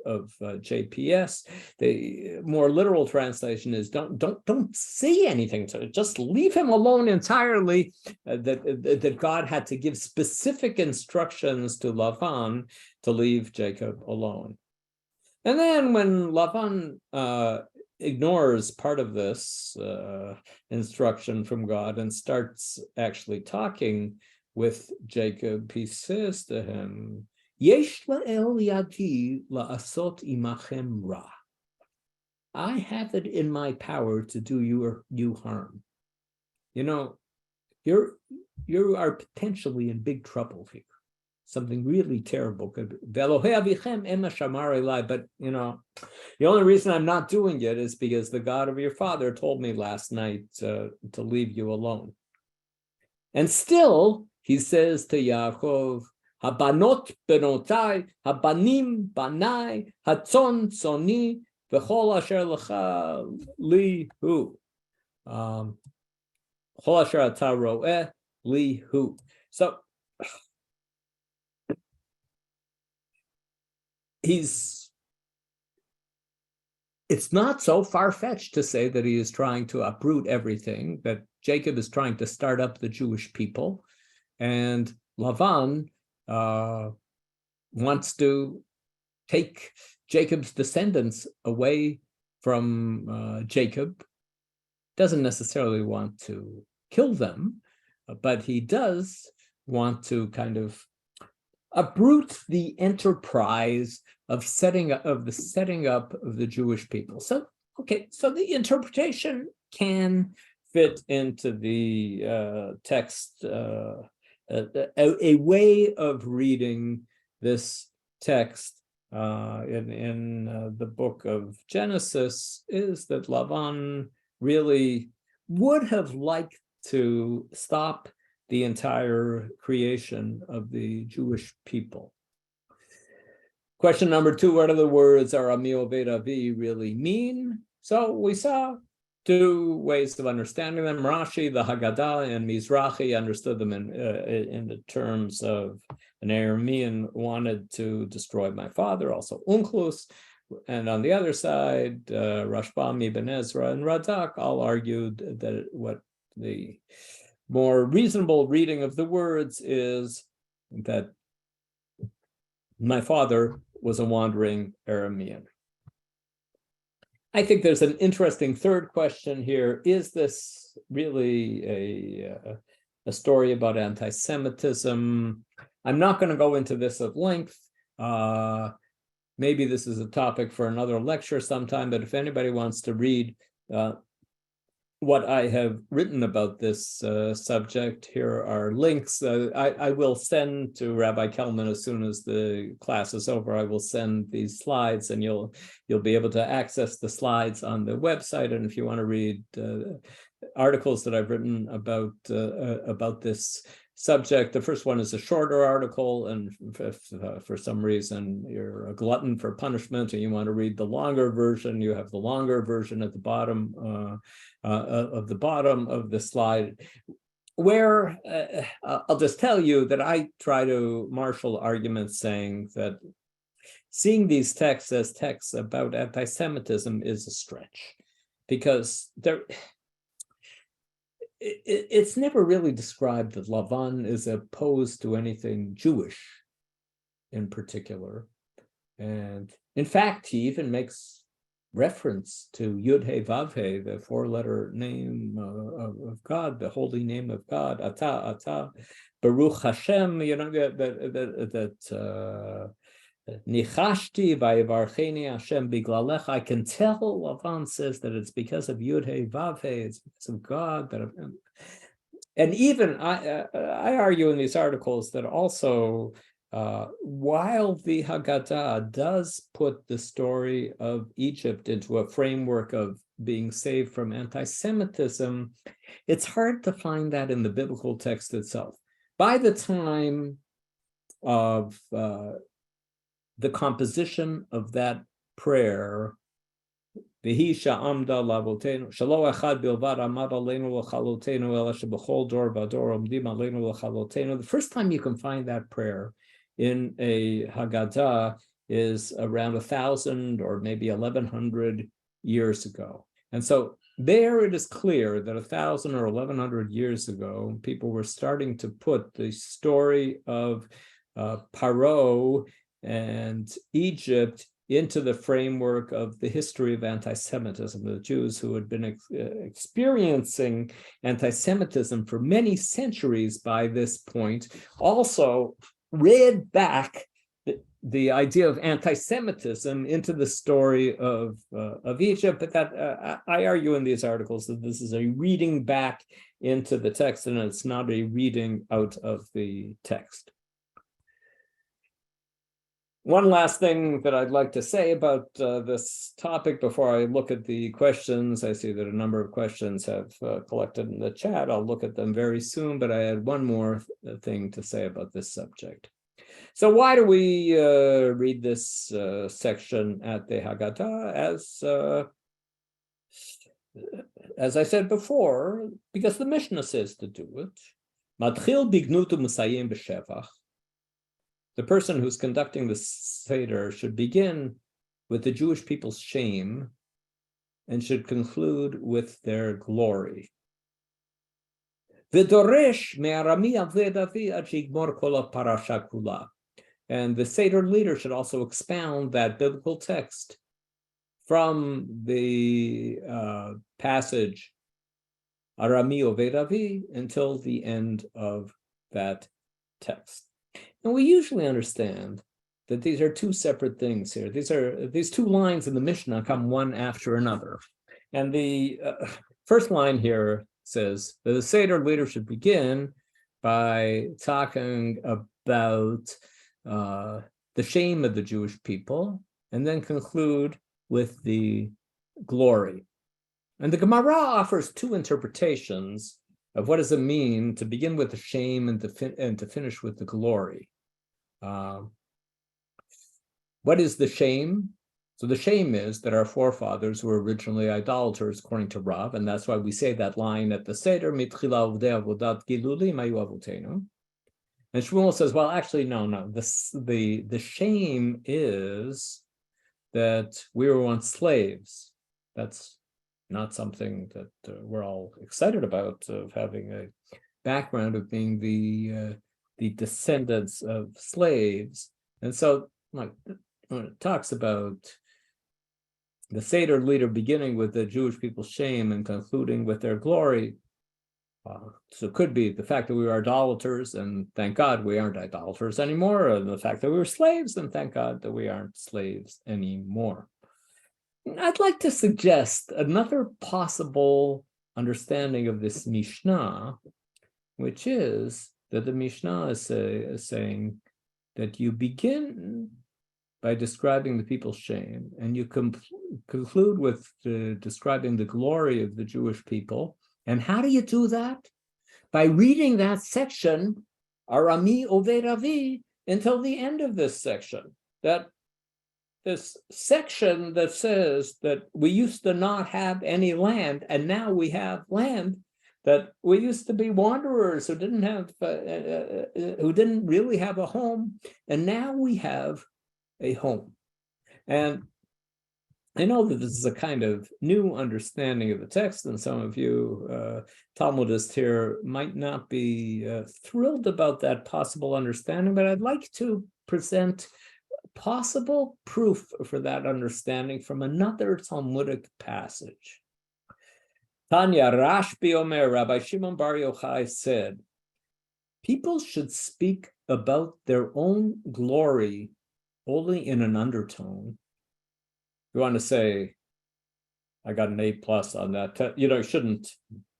of JPS. The more literal translation is don't say anything to it. Just leave him alone entirely. That God had to give specific instructions to Lavan to leave Jacob alone. And then when Lavan ignores part of this instruction from God and starts actually talking with Jacob, he says to him, Yesh la'el yadi la'asot imachem ra. I have it in my power to do you harm. You are potentially in big trouble here. Something really terrible could be. But the only reason I'm not doing it is because the God of your father told me last night to leave you alone. And still, he says to Yaakov, Habanot benotai, habanim banai, hatzon tzoni, v'chol asher lecha li hu. Chol asher ata roeh li hu. So it's not so far-fetched to say that he is trying to uproot everything, that Jacob is trying to start up the Jewish people, and Lavan wants to take Jacob's descendants away from Jacob. Doesn't necessarily want to kill them, but he does want to kind of uproot the enterprise of the setting up of the Jewish people. So, okay, so the interpretation can fit into the text. A way of reading this text in the book of Genesis is that Lavan really would have liked to stop the entire creation of the Jewish people. Question number 2, what do the words Arameo Vedavi really mean? So we saw 2 ways of understanding them. Rashi, the Haggadah, and Mizrahi understood them in the terms of an Aramean wanted to destroy my father, also Unklus. And on the other side, Rashbam, Ibn Ezra, and Radak all argued that what the more reasonable reading of the words is that my father was a wandering Aramean. I think there's an interesting third question here. Is this really a story about anti-Semitism? I'm not going to go into this at length. Maybe this is a topic for another lecture sometime, but if anybody wants to read what I have written about this subject, here are links. I will send to Rabbi Kelman as soon as the class is over. I will send these slides, and you'll be able to access the slides on the website. And if you want to read articles that I've written about this subject, the first one is a shorter article, and if for some reason you're a glutton for punishment and you want to read the longer version, you have the longer version at the bottom of the slide, where I'll just tell you that I try to marshal arguments saying that seeing these texts as texts about anti-Semitism is a stretch, because it's never really described that Lavan is opposed to anything Jewish in particular. And in fact, he even makes reference to Yud-He Vav-He, the 4-letter name of God, the holy name of God, Ata, Baruch Hashem, Nichashti v'yivarcheni Hashem biglalecha. I can tell, Lavan says, that it's because of Yud-He Vav-He, it's because of God. And even I argue in these articles that also, while the Haggadah does put the story of Egypt into a framework of being saved from anti-Semitism, it's hard to find that in the biblical text itself. By the time of the composition of that prayer, the first time you can find that prayer in a Haggadah is around 1,000 or maybe 1,100 years ago. And so there it is clear that 1,000 or 1,100 years ago, people were starting to put the story of Paro and Egypt into the framework of the history of anti-Semitism. The Jews who had been experiencing anti-Semitism for many centuries by this point also read back the idea of anti-Semitism into the story of Egypt. But that I argue in these articles that this is a reading back into the text, and it's not a reading out of the text. One last thing that I'd like to say about this topic before I look at the questions. I see that a number of questions have collected in the chat. I'll look at them very soon, but I had one more thing to say about this subject. So why do we read this section at the Haggadah? As I said before, because the Mishnah says to do it. Matchil bignutu musayim b'shevach. The person who's conducting the Seder should begin with the Jewish people's shame and should conclude with their glory. V'doresh me'arami aved avi ad shigmor kol parasha kula. And the Seder leader should also expound that biblical text from the passage Arami Oved Avi until the end of that text. And we usually understand that these are two separate things here. These two lines in the Mishnah come one after another. And the first line here says that the Seder leader should begin by talking about the shame of the Jewish people, and then conclude with the glory. And the Gemara offers two interpretations of what does it mean to begin with the shame and to finish with the glory. What is the shame? So the shame is that our forefathers were originally idolaters, according to Rav, and that's why we say that line at the Seder, Mitchila uvdei avodat gilulim hayu avotenu. And Shmuel says, well, actually, no. The shame is that we were once slaves. That's not something that we're all excited about, of having a background of being the descendants of slaves. And so, like, when it talks about the Seder leader beginning with the Jewish people's shame and concluding with their glory, so it could be the fact that we were idolaters, and thank God we aren't idolaters anymore, and the fact that we were slaves, and thank God that we aren't slaves anymore. I'd like to suggest another possible understanding of this Mishnah, which is that the Mishnah is saying that you begin by describing the people's shame, and you conclude with describing the glory of the Jewish people. And how do you do that? By reading that section, Arami Oved Avi, until the end of this section. That this section that says that we used to not have any land, and now we have land, that we used to be wanderers who didn't really have a home, and now we have a home. And I know that this is a kind of new understanding of the text, and some of you Talmudists here might not be thrilled about that possible understanding, but I'd like to present possible proof for that understanding from another Talmudic passage. Tanya Rashbi Omer, Rabbi Shimon Bar Yochai said, people should speak about their own glory only in an undertone. You want to say, I got an A+ on that. You shouldn't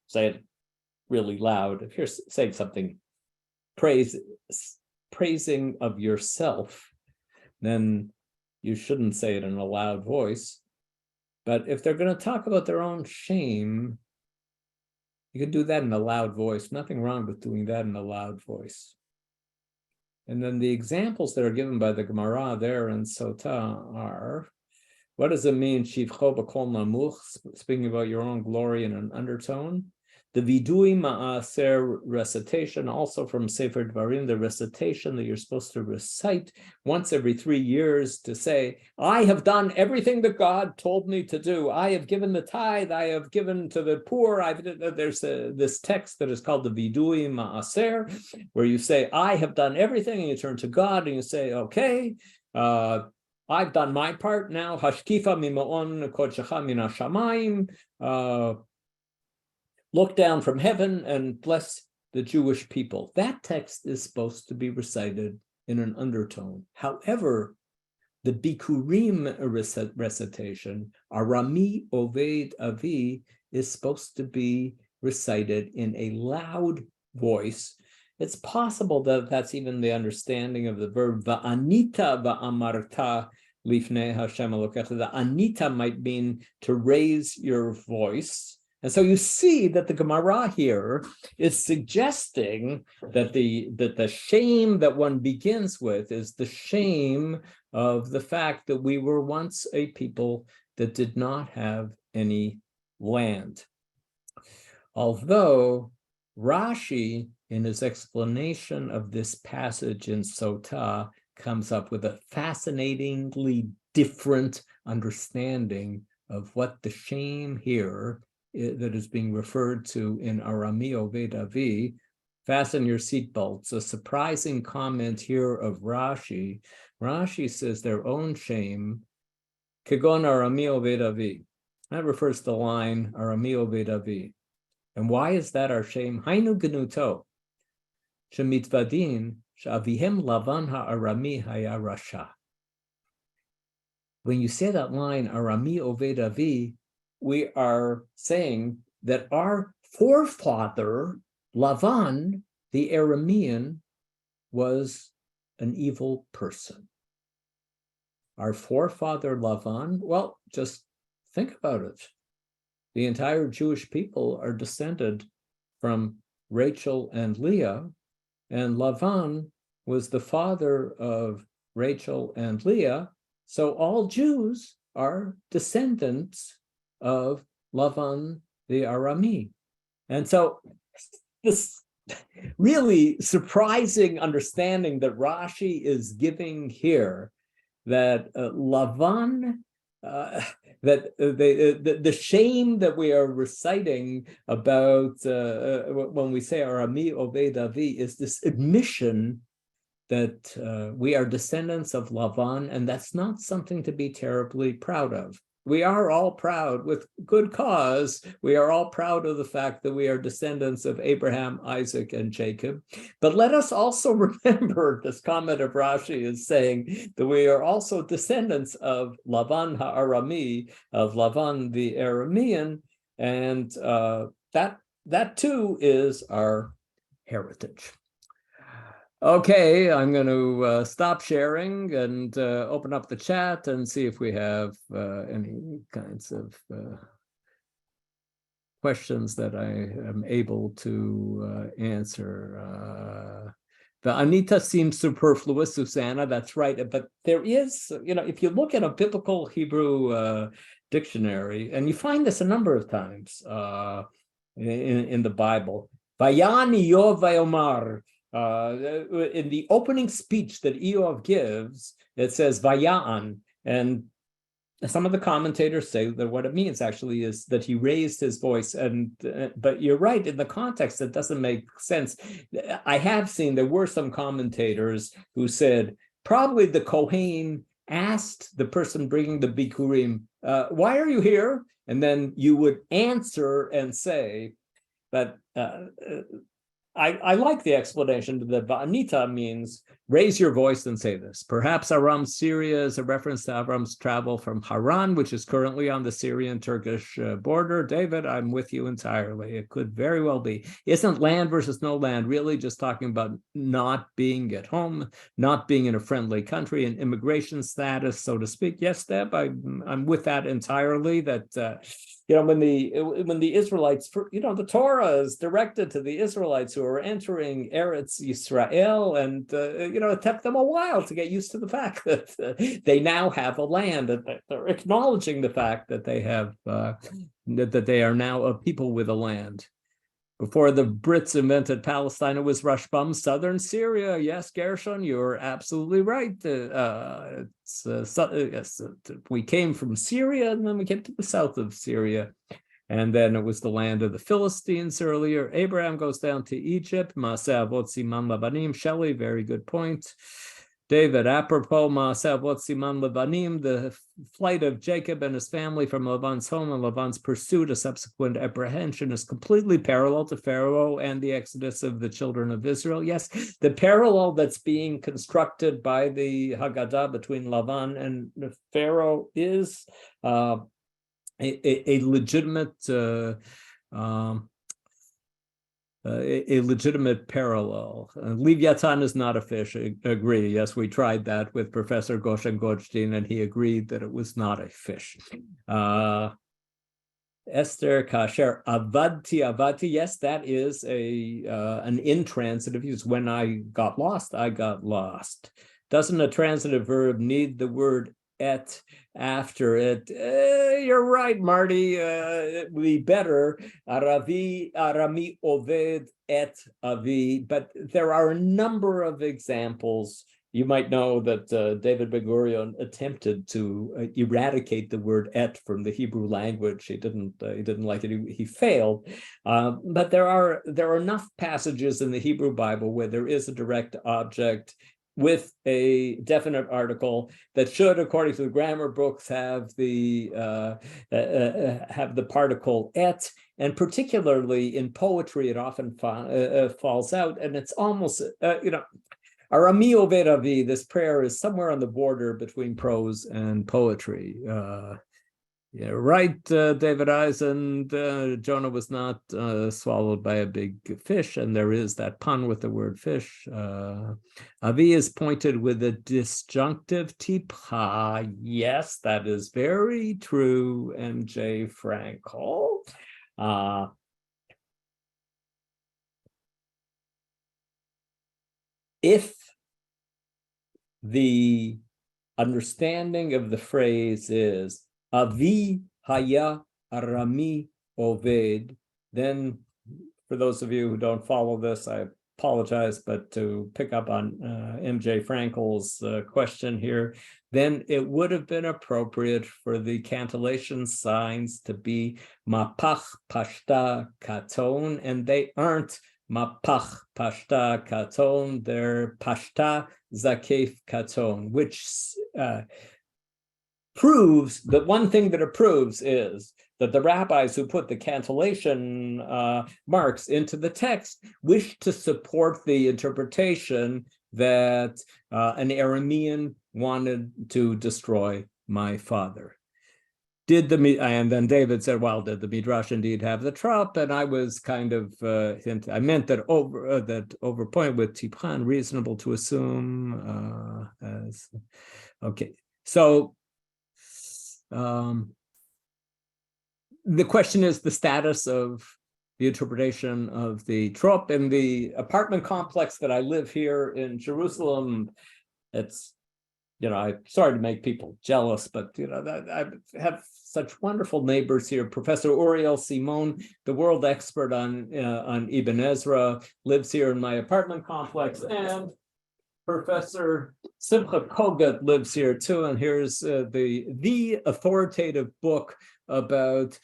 say it really loud. If you're saying something praising of yourself, then you shouldn't say it in a loud voice. But if they're going to talk about their own shame, you can do that in a loud voice. Nothing wrong with doing that in a loud voice. And then the examples that are given by the Gemara there in Sotah are, what does it mean, Shivcho b'kol namuch, speaking about your own glory in an undertone? The vidui ma'aser recitation, also from Sefer Dvarim, the recitation that you're supposed to recite once every 3 years to say, I have done everything that God told me to do. I have given the tithe. I have given to the poor. There's this text that is called the vidui ma'aser, where you say, I have done everything, and you turn to God and you say, okay, I've done my part now. Hashkifa mima'on kodshecha min hashamayim. Look down from heaven and bless the Jewish people. That text is supposed to be recited in an undertone. However, the Bikurim recitation, Arami Oved Avi, is supposed to be recited in a loud voice. It's possible that that's even the understanding of the verb va'anita va'amarta lifnei Hashem Elokecha. The anita might mean to raise your voice, And so you see that the Gemara here is suggesting that the shame that one begins with is the shame of the fact that we were once a people that did not have any land. Although Rashi, in his explanation of this passage in Sotah, comes up with a fascinatingly different understanding of what the shame here that is being referred to in Arameo Vedavi. Fasten your seatbelts. A surprising comment here of Rashi. Rashi says their own shame, Kegon Arameo Vedavi. That refers to the line Arameo Vedavi. And why is that our shame? Hainu genuto. Shemitvadin Shavihem Lavan ha'arami haya rasha. When you say that line, Arami Oved Avi, we are saying that our forefather, Lavan, the Aramean, was an evil person. Our forefather, Lavan, well, just think about it. The entire Jewish people are descended from Rachel and Leah, and Lavan was the father of Rachel and Leah, so all Jews are descendants of Lavan the Arami. And so this really surprising understanding that Rashi is giving here, that Lavan, that the shame that we are reciting about when we say Arami Oved Avi is this admission that we are descendants of Lavan, and that's not something to be terribly proud of. We are all proud, with good cause, we are all proud of the fact that we are descendants of Abraham, Isaac, and Jacob. But let us also remember, this comment of Rashi is saying that we are also descendants of Lavan ha'arami, of Lavan the Aramean, and that too is our heritage. Okay, I'm going to stop sharing and open up the chat and see if we have any kinds of questions that I am able to answer. The Anita seems superfluous, Susanna, that's right. But there is, if you look at a biblical Hebrew dictionary, and you find this a number of times in the Bible, Vayan Eov Vayomar. In the opening speech that Eov gives, it says Vayaan, and some of the commentators say that what it means actually is that he raised his voice. And but you're right, in the context, it doesn't make sense. I have seen there were some commentators who said probably the Kohen asked the person bringing the Bikurim, why are you here? And then you would answer and say that I like the explanation that Va'anita means raise your voice and say this. Perhaps Aram's Syria is a reference to Avram's travel from Haran, which is currently on the Syrian-Turkish border. David, I'm with you entirely. It could very well be. Isn't land versus no land really just talking about not being at home, not being in a friendly country, and immigration status, so to speak? Yes, Deb, I'm with that entirely. That when the Israelites, the Torah is directed to the Israelites who are entering Eretz Yisrael, and it took them a while to get used to the fact that they now have a land, and they're acknowledging the fact that they have that they are now a people with a land. Before the Brits invented Palestine, it was Rashbam, southern Syria. Yes, Gershon, you're absolutely right. Yes, we came from Syria, and then we came to the south of Syria. And then it was the land of the Philistines earlier. Abraham goes down to Egypt. Maaseh Avot Siman Lebanim. Shelley, very good point. David, apropos Maaseh Avot Siman Lebanim, the flight of Jacob and his family from Lavan's home and Lavan's pursuit, a subsequent apprehension, is completely parallel to Pharaoh and the exodus of the children of Israel. Yes, the parallel that's being constructed by the Haggadah between Lavan and Pharaoh is a legitimate a legitimate parallel. Leviathan is not a fish. I agree. Yes, we tried that with Professor Goshen Goldstein, and he agreed that it was not a fish. Esther kasher avadti. Yes, that is an intransitive use. When I got lost, I got lost. Doesn't a transitive verb need the word et after it? You're right, Marty. It would be better. Arami oved et avi. But there are a number of examples. You might know that David Ben-Gurion attempted to eradicate the word "et" from the Hebrew language. He didn't like it. He failed. But there are enough passages in the Hebrew Bible where there is a direct object with a definite article that should, according to the grammar books, have the particle "et." And particularly in poetry, it often falls out, and it's almost Arami Oved Avi, this prayer is somewhere on the border between prose and poetry. Yeah, right, David Eisen. Jonah was not swallowed by a big fish, and there is that pun with the word fish. Avi is pointed with a disjunctive tipha. Yes, that is very true, M.J. Frankel. If the understanding of the phrase is Avi haya arami oved, then for those of you who don't follow this, I apologize, but to pick up on M.J. Frankel's question here, then it would have been appropriate for the cantillation signs to be mapach pashta katon, and they aren't mapach pashta katon, they're pashta zakef katon, which proves that one thing that it proves is that the rabbis who put the cantillation marks into the text wished to support the interpretation that an Aramean wanted to destroy my father. And then David said, well, did the Midrash indeed have the trop? And I was kind of I meant that over point with Tiphan, reasonable to assume okay. So the question is the status of the interpretation of the trop in the apartment complex that I live here in Jerusalem. It's, I'm sorry to make people jealous, but I have such wonderful neighbors here. Professor Uriel Simon, the world expert on Ibn Ezra, lives here in my apartment complex, and Professor Simcha Kogat lives here too. And here's the authoritative book about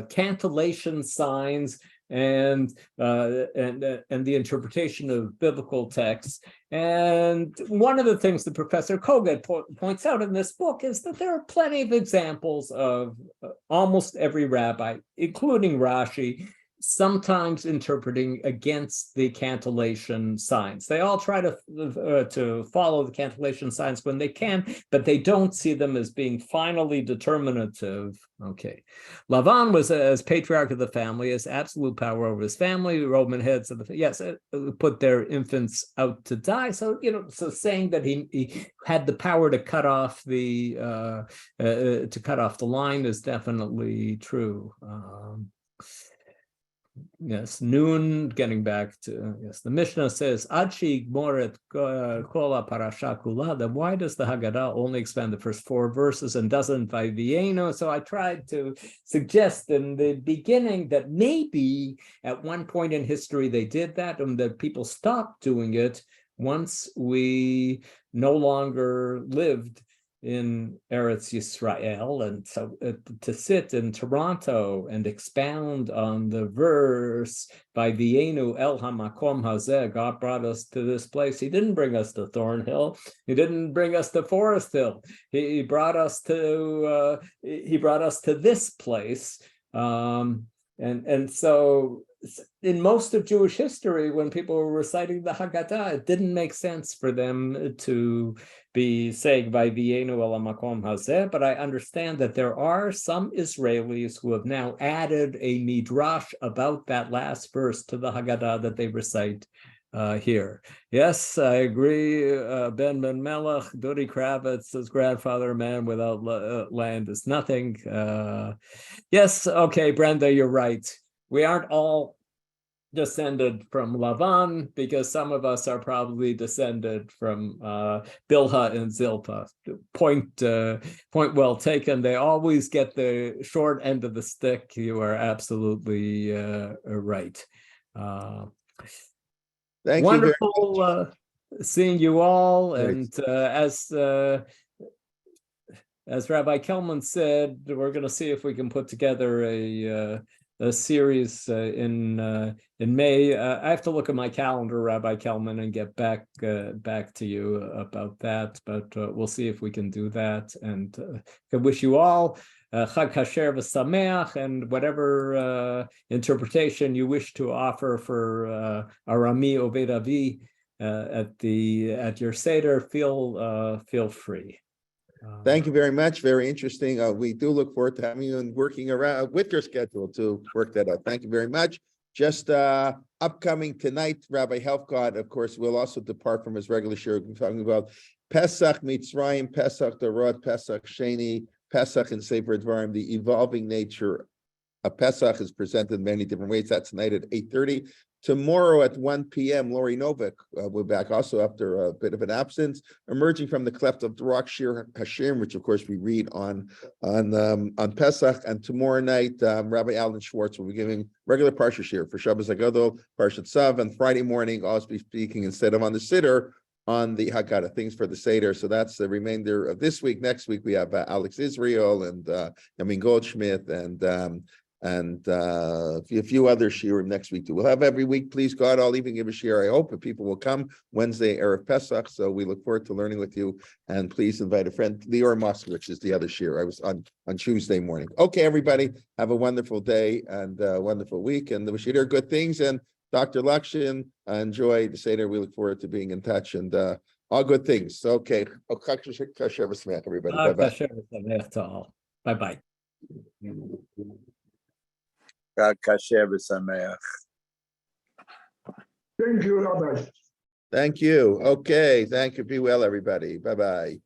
cantillation signs and the interpretation of biblical texts. And one of the things that Professor Kogat points out in this book is that there are plenty of examples of almost every rabbi, including Rashi, sometimes interpreting against the cantillation signs. They all try to follow the cantillation signs when they can, but they don't see them as being finally determinative. Okay. Lavan was, as patriarch of the family, has absolute power over his family. The Roman heads of the put their infants out to die. So so saying that he had the power to cut off the line is definitely true. Yes, noon, getting back to, the Mishnah says, Achi Moret Kola Parasha Kula, then why does the Haggadah only expand the first 4 verses and doesn't by Vieno? So I tried to suggest in the beginning that maybe at one point in history they did that and that people stopped doing it once we no longer lived in Eretz Yisrael, and so to sit in Toronto and expound on the verse by Vienu El Hamakom Hazeh, God brought us to this place. He didn't bring us to Thornhill. He didn't bring us to Forest Hill. He brought us to this place. And so in most of Jewish history, when people were reciting the Haggadah, it didn't make sense for them to be saying by Vienu el makom hazeh, but I understand that there are some Israelis who have now added a midrash about that last verse to the Haggadah that they recite here. Yes, I agree. Ben Melech, Dodi Kravitz, his grandfather, a man without land is nothing. Yes, okay, Brenda, you're right. We aren't all descended from Lavan, because some of us are probably descended from Bilhah and Zilpah. Point well taken. They always get the short end of the stick. You are absolutely right. Thank you very Wonderful seeing you all. Great. And as Rabbi Kelman said, we're going to see if we can put together a series in May. I have to look at my calendar, Rabbi Kelman, and get back to you about that. But we'll see if we can do that. And I wish you all Chag Kasher v'Sameach, and whatever interpretation you wish to offer for Arami Oved Avi at your Seder, feel free. Thank you very much. Very interesting. We do look forward to having you and working around with your schedule to work that out. Thank you very much. Just upcoming tonight, Rabbi Helfgott, of course, will also depart from his regular share. We're talking about Pesach Mitzrayim, Pesach Dorot, Pesach Sheni, Pesach and Sefer Dvarim. The evolving nature of Pesach is presented in many different ways. That's tonight at 8:30. Tomorrow at 1 p.m., Lori Novik will be back also after a bit of an absence, emerging from the cleft of the Lockshin Hashem, which of course we read on Pesach. And tomorrow night, Rabbi Alan Schwartz will be giving regular Parsha shir for Shabbos Agadol, Parshat Tzav, and Friday morning I'll be speaking instead of on the Siddur on the Haggadah, things for the Seder. So that's the remainder of this week. Next week we have Alex Israel and Yamin Goldschmidt and a few other shiurim next week too. We'll have every week, please God. I'll even give a shiur, I hope, if people will come Wednesday, Erev Pesach. So we look forward to learning with you. And please invite a friend. Lior Moskowitz is the other shiur. I was on Tuesday morning. Okay, everybody, have a wonderful day and a wonderful week. And wish you good things. And Dr. Lockshin, enjoy the Seder. We look forward to being in touch and all good things. Okay. Everybody. Bye-bye. Bye-bye. Chag Kasher v'Sameach. Thank you, Rabbi. Thank you. Okay. Thank you. Be well, everybody. Bye-bye.